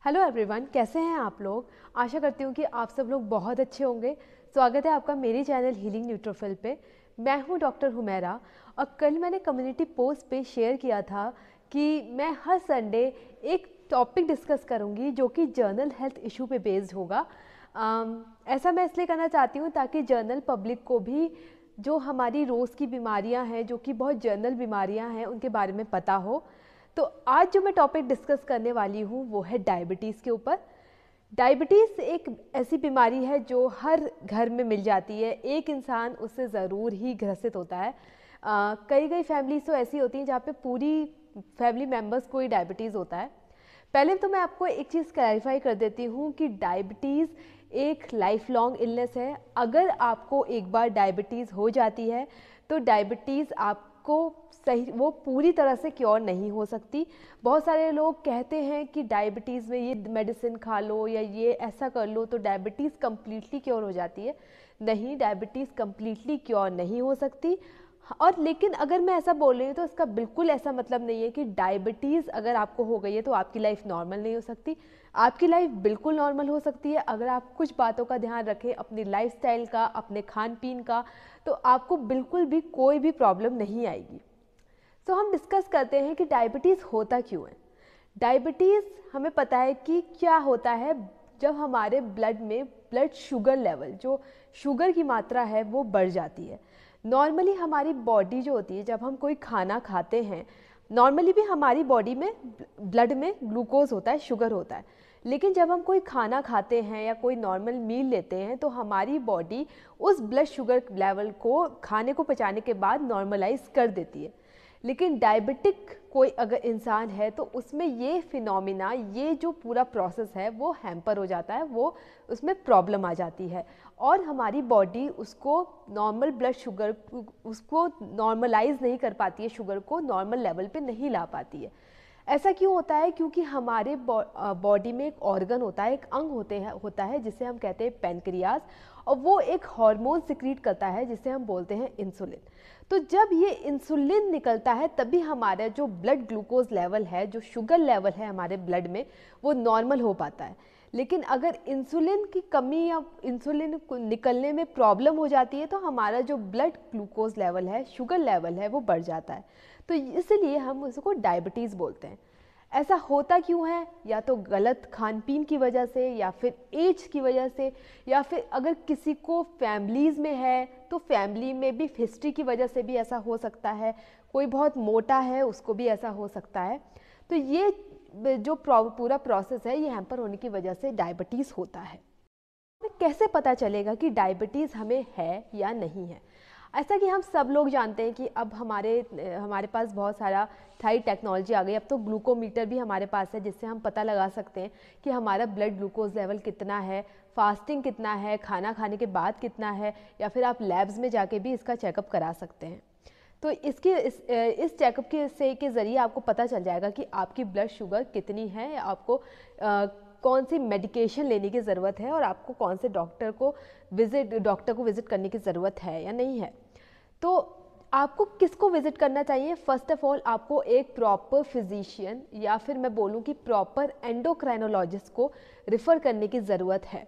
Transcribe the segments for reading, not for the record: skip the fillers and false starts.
Hello everyone, कैसे हैं आप लोग। आशा करती हूँ कि आप सब लोग बहुत अच्छे होंगे। स्वागत है आपका मेरी चैनल हीलिंग न्यूट्रोफिल पे। मैं हूँ डॉक्टर हुमैरा और कल मैंने कम्युनिटी पोस्ट पे शेयर किया था कि मैं हर संडे एक टॉपिक डिस्कस करूँगी जो कि जर्नल हेल्थ इशू पे बेस्ड होगा। ऐसा मैं इसलिए करना चाहती हूँ ताकि जर्नल पब्लिक को भी जो हमारी रोज़ की बीमारियाँ हैं, जो कि बहुत जर्नल बीमारियाँ हैं, उनके बारे में पता हो। तो आज जो मैं टॉपिक डिस्कस करने वाली हूँ वो है डायबिटीज़ के ऊपर। डायबिटीज़ एक ऐसी बीमारी है जो हर घर में मिल जाती है, एक इंसान उससे ज़रूर ही ग्रसित होता है। कई फैमिलीज तो ऐसी होती हैं जहाँ पे पूरी फैमिली मेम्बर्स को ही डायबिटीज़ होता है। पहले तो मैं आपको एक चीज़ क्लैरिफाई कर देती हूँ कि डायबिटीज़ एक लाइफ लॉन्ग इलनेस है। अगर आपको एक बार डायबिटीज़ हो जाती है तो डायबिटीज़ आपको सही वो पूरी तरह से क्योर नहीं हो सकती। बहुत सारे लोग कहते हैं कि डायबिटीज़ में ये मेडिसिन खा लो या ये ऐसा कर लो तो डायबिटीज़ कम्प्लीटली क्योर हो जाती है। नहीं, डायबिटीज़ कम्प्लीटली क्योर नहीं हो सकती। और लेकिन अगर मैं ऐसा बोल रही हूँ तो इसका बिल्कुल ऐसा मतलब नहीं है कि डायबिटीज़ अगर आपको हो गई है तो आपकी लाइफ नॉर्मल नहीं हो सकती। आपकी लाइफ बिल्कुल नॉर्मल हो सकती है अगर आप कुछ बातों का ध्यान रखें, अपनी लाइफस्टाइल का, अपने खान पीन का, तो आपको बिल्कुल भी कोई भी प्रॉब्लम नहीं आएगी। तो हम डिस्कस करते हैं कि डायबिटीज़ होता क्यों है। डायबिटीज़ हमें पता है कि क्या होता है जब हमारे ब्लड में ब्लड शुगर लेवल, जो शुगर की मात्रा है, वो बढ़ जाती है। नॉर्मली हमारी बॉडी जो होती है, जब हम कोई खाना खाते हैं, नॉर्मली भी हमारी बॉडी में ब्लड में ग्लूकोज होता है, शुगर होता है। लेकिन जब हम कोई खाना खाते हैं या कोई नॉर्मल मील लेते हैं तो हमारी बॉडी उस ब्लड शुगर लेवल को खाने को पचाने के बाद नॉर्मलाइज कर देती है। लेकिन डायबिटिक कोई अगर इंसान है तो उसमें ये फिनोमिना, ये जो पूरा प्रोसेस है वो हैम्पर हो जाता है, वो उसमें प्रॉब्लम आ जाती है और हमारी बॉडी उसको नॉर्मल ब्लड शुगर उसको नॉर्मलाइज नहीं कर पाती है, शुगर को नॉर्मल लेवल पे नहीं ला पाती है। ऐसा क्यों होता है? क्योंकि हमारे बॉडी में एक ऑर्गन होता है, एक अंग होता है जिसे हम कहते हैं पैनक्रियाज, और वो एक हार्मोन सिक्रीट करता है जिसे हम बोलते हैं इंसुलिन। तो जब ये इंसुलिन निकलता है तभी हमारा जो ब्लड ग्लूकोज लेवल है, जो शुगर लेवल है हमारे ब्लड में, वो नॉर्मल हो पाता है। लेकिन अगर इंसुलिन की कमी या इंसुलिन को निकलने में प्रॉब्लम हो जाती है तो हमारा जो ब्लड ग्लूकोज लेवल है, शुगर लेवल है, वो बढ़ जाता है। तो इसलिए हम उसको डायबिटीज़ बोलते हैं। ऐसा होता क्यों है? या तो गलत खान पीन की वजह से, या फिर एज की वजह से, या फिर अगर किसी को फैमिलीज़ में है तो फैमिली में भी हिस्ट्री की वजह से भी ऐसा हो सकता है। कोई बहुत मोटा है उसको भी ऐसा हो सकता है। तो ये जो पूरा प्रोसेस है ये हैम्पर होने की वजह से डायबिटीज़ होता है। कैसे पता चलेगा कि डायबिटीज़ हमें है या नहीं है? ऐसा कि हम सब लोग जानते हैं कि अब हमारे पास बहुत सारा हाई टेक्नोलॉजी आ गई। अब तो ग्लूकोमीटर भी हमारे पास है जिससे हम पता लगा सकते हैं कि हमारा ब्लड ग्लूकोज लेवल कितना है, फास्टिंग कितना है, खाना खाने के बाद कितना है, या फिर आप लैब्स में जाके भी इसका चेकअप करा सकते हैं। तो इस चेकअप के ज़रिए आपको पता चल जाएगा कि आपकी ब्लड शुगर कितनी है, या आपको कौन सी मेडिकेशन लेने की ज़रूरत है और आपको कौन से डॉक्टर को विज़िट करने की ज़रूरत है या नहीं है। तो आपको किसको विज़िट करना चाहिए? फ़र्स्ट ऑफ़ ऑल आपको एक प्रॉपर फिजिशियन, या फिर मैं बोलूँ कि प्रॉपर एंडोक्राइनोलॉजिस्ट को रिफ़र करने की ज़रूरत है।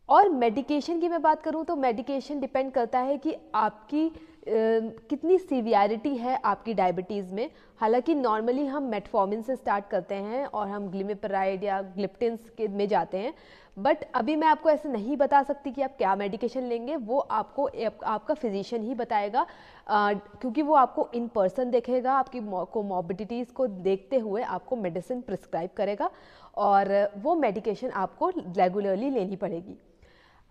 और मेडिकेशन की मैं बात करूं तो मेडिकेशन डिपेंड करता है कि आपकी कितनी सीवियरिटी है आपकी डायबिटीज़ में। हालांकि नॉर्मली हम मेटफॉर्मिन से स्टार्ट करते हैं और हम ग्लिमिपराइड या ग्लिप्टिन्स के में जाते हैं, बट अभी मैं आपको ऐसे नहीं बता सकती कि आप क्या मेडिकेशन लेंगे। वो आपको आपका फिजिशियन ही बताएगा, क्योंकि वो आपको इन पर्सन देखेगा, आपकी कोमॉर्बिडिटीज़ को देखते हुए आपको मेडिसिन प्रिस्क्राइब करेगा और वो मेडिकेशन आपको रेगुलरली लेनी पड़ेगी।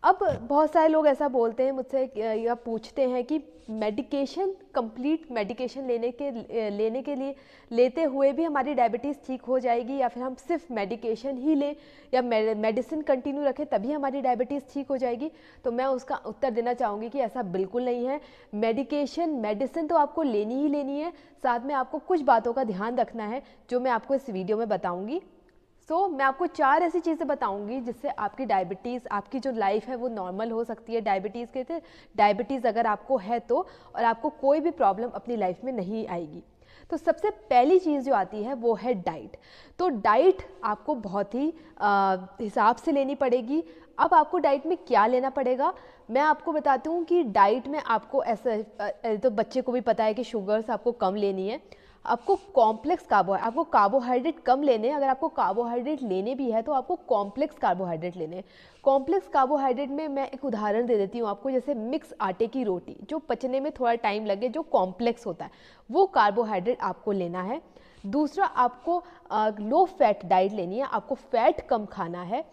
अब बहुत सारे लोग ऐसा बोलते हैं मुझसे या पूछते हैं कि मेडिकेशन, कंप्लीट मेडिकेशन लेने के लिए लेते हुए भी हमारी डायबिटीज़ ठीक हो जाएगी, या फिर हम सिर्फ मेडिकेशन ही लें या मेडिसिन कंटिन्यू रखें तभी हमारी डायबिटीज़ ठीक हो जाएगी? तो मैं उसका उत्तर देना चाहूँगी कि ऐसा बिल्कुल नहीं है। मेडिसिन तो आपको लेनी ही लेनी है, साथ में आपको कुछ बातों का ध्यान रखना है जो मैं आपको इस वीडियो में बताऊँगी। मैं आपको 4 ऐसी चीज़ें बताऊंगी जिससे आपकी डायबिटीज़, आपकी जो लाइफ है वो नॉर्मल हो सकती है। डायबिटीज़ अगर आपको है तो, और आपको कोई भी प्रॉब्लम अपनी लाइफ में नहीं आएगी। तो सबसे पहली चीज़ जो आती है वो है डाइट। तो डाइट आपको बहुत ही हिसाब से लेनी पड़ेगी। अब आपको डाइट में क्या लेना पड़ेगा, मैं आपको बताती हूँ कि डाइट में आपको ऐसा तो बच्चे को भी पता है कि शुगर्स आपको कम लेनी है, आपको कॉम्प्लेक्स आपको कार्बोहाइड्रेट कम लेने हैं। अगर आपको कार्बोहाइड्रेट लेने भी है तो आपको कॉम्प्लेक्स कार्बोहाइड्रेट लेने हैं। कॉम्प्लेक्स कार्बोहाइड्रेट में मैं एक उदाहरण दे देती हूँ आपको, जैसे मिक्स आटे की रोटी जो पचने में थोड़ा टाइम लगे, जो कॉम्प्लेक्स होता है, वो कार्बोहाइड्रेट आपको लेना है। दूसरा, आपको लो फैट डाइट लेनी है, आपको फैट कम खाना है।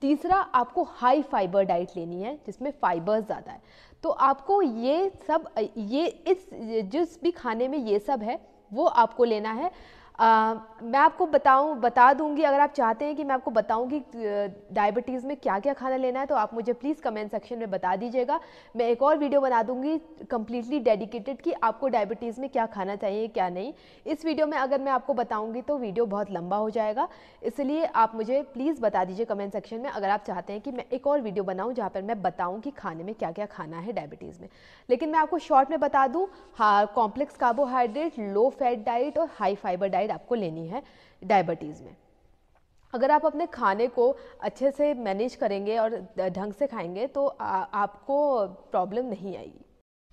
तीसरा, आपको हाई फाइबर डाइट लेनी है जिसमें फाइबर्स ज़्यादा है। तो आपको ये सब जिस भी खाने में ये सब है वो आपको लेना है। मैं आपको बता दूंगी, अगर आप चाहते हैं कि मैं आपको बताऊं कि डायबिटीज़ में क्या क्या खाना लेना है तो आप मुझे प्लीज़ कमेंट सेक्शन में बता दीजिएगा। मैं एक और वीडियो बना दूंगी कम्प्लीटली डेडिकेटेड कि आपको डायबिटीज़ में क्या खाना चाहिए क्या नहीं। इस वीडियो में अगर मैं आपको बताऊंगी तो वीडियो बहुत लंबा हो जाएगा, इसलिए आप मुझे प्लीज़ बता दीजिए कमेंट सेक्शन में अगर आप चाहते हैं कि मैं एक और वीडियो बनाऊँ जहाँ पर मैं बताऊँ कि खाने में क्या क्या खाना है डायबिटीज़ में। लेकिन मैं आपको शॉर्ट में बता दूँ, हाँ, complex carbohydrate, low fat diet और हाई फाइबर डाइट आपको लेनी है डायबिटीज़ में। अगर आप अपने खाने को अच्छे से मैनेज करेंगे और ढंग से खाएंगे तो आपको प्रॉब्लम नहीं आएगी।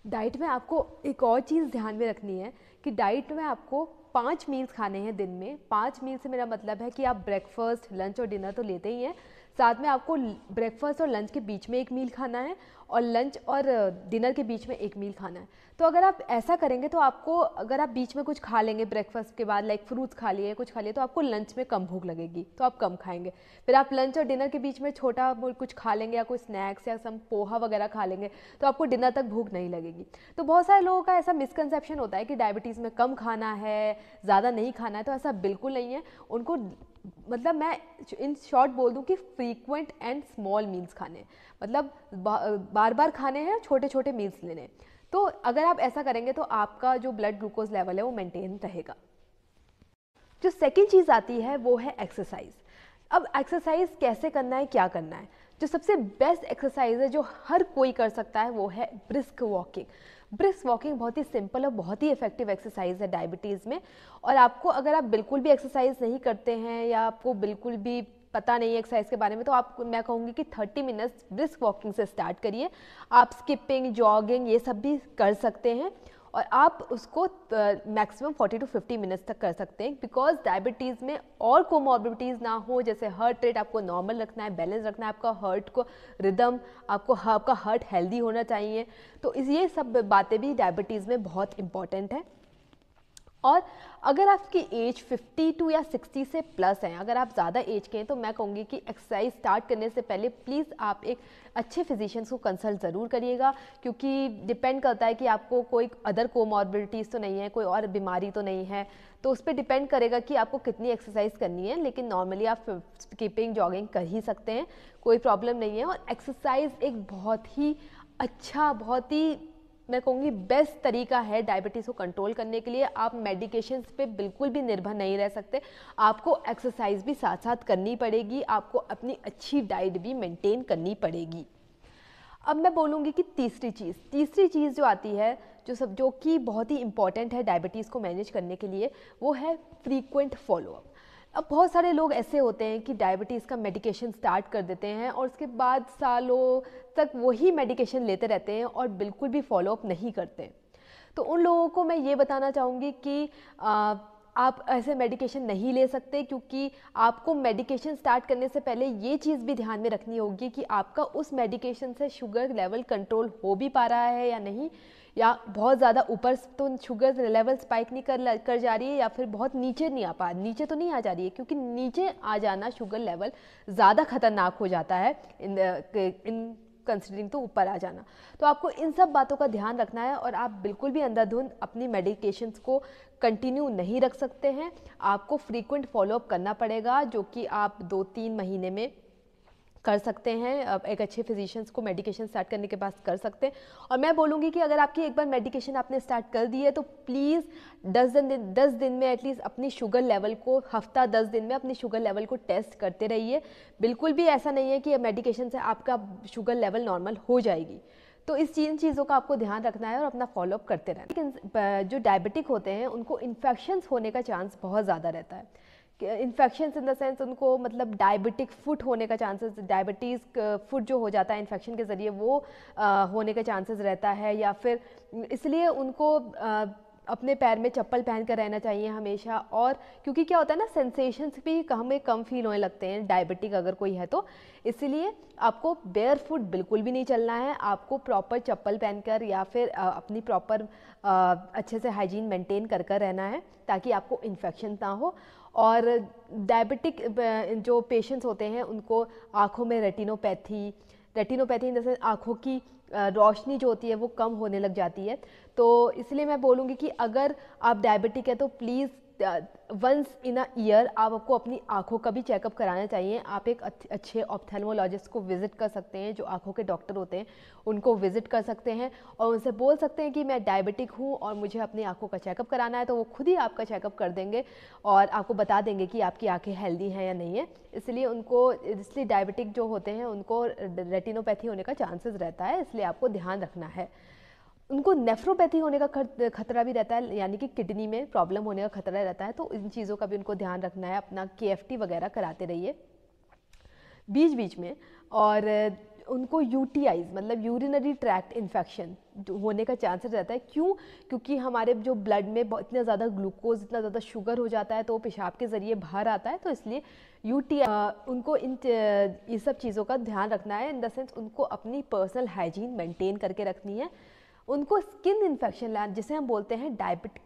डाइट में आपको एक और चीज़ ध्यान में रखनी है कि डाइट में आपको 5 मील्स खाने हैं दिन में। 5 मील से मेरा मतलब है कि आप ब्रेकफास्ट, लंच और डिनर तो लेते ही हैं, साथ में आपको ब्रेकफास्ट और लंच के बीच में एक मील खाना है और लंच और डिनर के बीच में एक मील खाना है। तो अगर आप ऐसा करेंगे तो आपको, अगर आप बीच में कुछ खा लेंगे ब्रेकफास्ट के बाद, लाइक फ्रूट्स खा लिए, कुछ खा लिए, तो आपको लंच में कम भूख लगेगी, तो आप कम खाएंगे। फिर आप लंच और डिनर के बीच में छोटा कुछ खा लेंगे या कोई स्नैक्स या सम पोहा वगैरह खा लेंगे तो आपको डिनर तक भूख नहीं लगेगी। तो बहुत सारे लोगों का ऐसा मिसकंसेप्शन होता है कि डायबिटीज़ में कम खाना है, ज़्यादा नहीं खाना है, तो ऐसा बिल्कुल नहीं है। उनको, मतलब मैं इन शॉर्ट बोल दूं कि फ्रीक्वेंट एंड स्मॉल मील्स खाने, मतलब बार बार खाने हैं, छोटे छोटे मील्स लेने। तो अगर आप ऐसा करेंगे तो आपका जो ब्लड ग्लूकोज लेवल है वो मेंटेन रहेगा। जो सेकेंड चीज़ आती है वो है एक्सरसाइज। अब एक्सरसाइज कैसे करना है, क्या करना है, जो सबसे बेस्ट एक्सरसाइज है जो हर कोई कर सकता है वो है ब्रिस्क वॉकिंग। ब्रिस्क वॉकिंग बहुत ही सिंपल और बहुत ही इफेक्टिव एक्सरसाइज है डायबिटीज़ में। और आपको, अगर आप बिल्कुल भी एक्सरसाइज नहीं करते हैं या आपको बिल्कुल भी पता नहीं है एक्सरसाइज के बारे में, तो आप, मैं कहूँगी कि 30 मिनट्स ब्रिस्क वॉकिंग से स्टार्ट करिए। आप स्किपिंग, जॉगिंग ये सब भी कर सकते हैं और आप उसको मैक्सिमम 40 to 50 मिनट्स तक कर सकते हैं। बिकॉज डायबिटीज़ में और कोमॉर्बिडिटीज़ ना हो, जैसे हार्ट रेट आपको नॉर्मल रखना है, बैलेंस रखना है, आपका हार्ट को रिदम, आपका हार्ट हेल्दी होना चाहिए। तो ये सब बातें भी डायबिटीज़ में बहुत इंपॉर्टेंट है। और अगर आपकी एज 52 या 60 से प्लस है, अगर आप ज़्यादा एज के हैं, तो मैं कहूँगी कि एक्सरसाइज स्टार्ट करने से पहले प्लीज़ आप एक अच्छे फिजिशियंस को कंसल्ट ज़रूर करिएगा, क्योंकि डिपेंड करता है कि आपको कोई अदर कोमॉर्बिडिटीज़ तो नहीं है, कोई और बीमारी तो नहीं है, तो उस पर डिपेंड करेगा कि आपको कितनी एक्सरसाइज करनी है। लेकिन नॉर्मली आप स्किपिंग, जॉगिंग कर ही सकते हैं, कोई प्रॉब्लम नहीं है। और एक्सरसाइज एक बहुत ही अच्छा, बहुत ही, मैं कहूँगी बेस्ट तरीका है डायबिटीज़ को कंट्रोल करने के लिए। आप मेडिकेशंस पे बिल्कुल भी निर्भर नहीं रह सकते, आपको एक्सरसाइज भी साथ साथ करनी पड़ेगी, आपको अपनी अच्छी डाइट भी मेंटेन करनी पड़ेगी। अब मैं बोलूँगी कि तीसरी चीज़ जो आती है, जो कि बहुत ही इंपॉर्टेंट है डायबिटीज़ को मैनेज करने के लिए, वो है फ्रीक्वेंट फॉलोअप। अब बहुत सारे लोग ऐसे होते हैं कि डायबिटीज़ का मेडिकेशन स्टार्ट कर देते हैं और उसके बाद सालों तक वही मेडिकेशन लेते रहते हैं और बिल्कुल भी फॉलोअप नहीं करते। तो उन लोगों को मैं ये बताना चाहूँगी कि आप ऐसे मेडिकेशन नहीं ले सकते, क्योंकि आपको मेडिकेशन स्टार्ट करने से पहले ये चीज़ भी ध्यान में रखनी होगी कि आपका उस मेडिकेशन से शुगर लेवल कंट्रोल हो भी पा रहा है या नहीं, या बहुत ज़्यादा ऊपर तो शुगर लेवल स्पाइक नहीं कर जा रही है, या फिर बहुत नीचे तो नहीं आ जा रही है, क्योंकि नीचे आ जाना शुगर लेवल ज़्यादा खतरनाक हो जाता है इन कंसिडरिंग तो ऊपर आ जाना। तो आपको इन सब बातों का ध्यान रखना है और आप बिल्कुल भी अंधाधुंध अपनी मेडिकेशंस को कंटिन्यू नहीं रख सकते हैं। आपको फ्रीक्वेंट फॉलोअप करना पड़ेगा, जो कि आप 2-3 महीने में कर सकते हैं। एक अच्छे फिजिशियंस को मेडिकेशन स्टार्ट करने के बाद कर सकते हैं। और मैं बोलूँगी कि अगर आपकी एक बार मेडिकेशन आपने स्टार्ट कर दी है तो प्लीज़ 10 दिन में एटलीस्ट अपनी शुगर लेवल को, हफ्ता 10 दिन में अपनी शुगर लेवल को टेस्ट करते रहिए। बिल्कुल भी ऐसा नहीं है कि मेडिकेशन से आपका शुगर लेवल नॉर्मल हो जाएगी। तो इन चीज़ों का आपको ध्यान रखना है और अपना फॉलोअप करते रहना। लेकिन जो डायबिटिक होते हैं उनको इन्फेक्शंस होने का चांस बहुत ज़्यादा रहता है। इन्फेक्शंस इन द सेंस उनको मतलब डायबिटिक फुट होने का चांसेस, डायबिटीज़ फुट जो हो जाता है इन्फेक्शन के ज़रिए वो होने का चांसेस रहता है। या फिर इसलिए उनको अपने पैर में चप्पल पहन कर रहना चाहिए हमेशा। और क्योंकि क्या होता है ना, सेंसेशंस भी हमें कम फील होने लगते हैं डायबिटिक अगर कोई है तो, इसलिए आपको बेयर फुट बिल्कुल भी नहीं चलना है। आपको प्रॉपर चप्पल पहनकर या फिर अपनी प्रॉपर अच्छे से हाइजीन मेंटेन कर कर रहना है ताकि आपको इन्फेक्शन ना हो। और डायबिटिक जो पेशेंट्स होते हैं उनको आँखों में रेटिनोपैथी इन जैसे आँखों की रोशनी जो होती है वो कम होने लग जाती है। तो इसलिए मैं बोलूँगी कि अगर आप डायबिटिक है तो please once in a year आपको अपनी आँखों का भी चेकअप कराना चाहिए। आप एक अच्छे ऑप्थेल्मोलॉजिस्ट को विज़िट कर सकते हैं, जो आँखों के डॉक्टर होते हैं उनको विज़िट कर सकते हैं और उनसे बोल सकते हैं कि मैं डायबिटिक हूँ और मुझे अपनी आँखों का चेकअप कराना है। तो वो खुद ही आपका चेकअप कर देंगे और आपको बता देंगे कि आपकी आँखें हेल्दी हैं या नहीं है। इसलिए डायबिटिक जो होते हैं उनको रेटिनोपैथी होने का चांसेस रहता है, इसलिए आपको ध्यान रखना है। उनको नेफ्रोपैथी होने का खतरा भी रहता है, यानी कि किडनी में प्रॉब्लम होने का खतरा रहता है। तो इन चीज़ों का भी उनको ध्यान रखना है। अपना KFT वगैरह कराते रहिए बीच बीच में। और उनको UTIs मतलब यूरिनरी ट्रैक्ट इन्फेक्शन होने का चांसेस रहता है। क्योंकि हमारे जो ब्लड में इतना ज़्यादा ग्लूकोज, इतना ज़्यादा शुगर हो जाता है तो वो पेशाब के ज़रिए बाहर आता है। तो इसलिए UTI उनको ये सब चीज़ों का ध्यान रखना है। इन द सेंस उनको अपनी पर्सनल हाइजीन मेंटेन करके रखनी है। उनको स्किन इन्फेक्शन जिसे हम बोलते हैं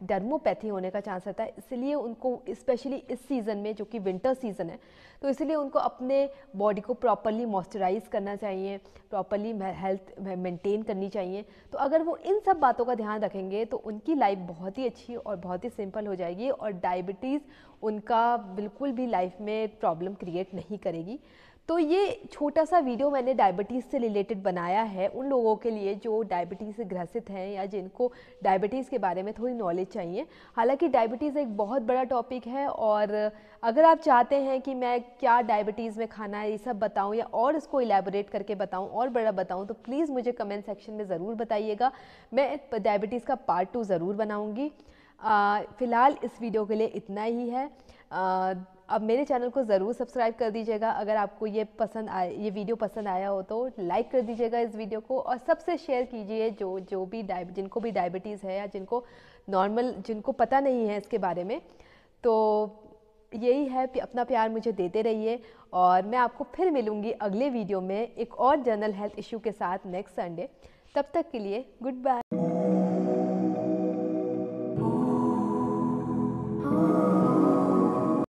डर्मोपैथी होने का चांस रहता है। इसलिए उनको स्पेशली इस सीज़न में, जो कि विंटर सीज़न है, तो इसलिए उनको अपने बॉडी को प्रॉपरली मॉइस्चराइज करना चाहिए, प्रॉपरली हेल्थ मेंटेन करनी चाहिए। तो अगर वो इन सब बातों का ध्यान रखेंगे तो उनकी लाइफ बहुत ही अच्छी और बहुत ही सिंपल हो जाएगी और डायबिटीज़ उनका बिल्कुल भी लाइफ में प्रॉब्लम क्रिएट नहीं करेगी। तो ये छोटा सा वीडियो मैंने डायबिटीज़ से रिलेटेड बनाया है उन लोगों के लिए जो डायबिटीज़ से ग्रसित हैं या जिनको डायबिटीज़ के बारे में थोड़ी नॉलेज चाहिए। हालांकि डायबिटीज़ एक बहुत बड़ा टॉपिक है और अगर आप चाहते हैं कि मैं क्या डायबिटीज़ में खाना है ये सब बताऊं या और इसको इलेबोरेट करके बताऊं और बड़ा बताऊं, तो प्लीज़ मुझे कमेंट सेक्शन में ज़रूर बताइएगा। मैं डायबिटीज़ का पार्ट 2 ज़रूर बनाऊँगी। फ़िलहाल इस वीडियो के लिए इतना ही है। अब मेरे चैनल को ज़रूर सब्सक्राइब कर दीजिएगा। अगर आपको ये वीडियो पसंद आया हो तो लाइक कर दीजिएगा इस वीडियो को और सबसे शेयर कीजिए जिनको भी डायबिटीज़ है या जिनको पता नहीं है इसके बारे में। तो यही है, अपना प्यार मुझे देते रहिए और मैं आपको फिर मिलूँगी अगले वीडियो में एक और जनरल हेल्थ इशू के साथ नेक्स्ट संडे। तब तक के लिए गुड बाय।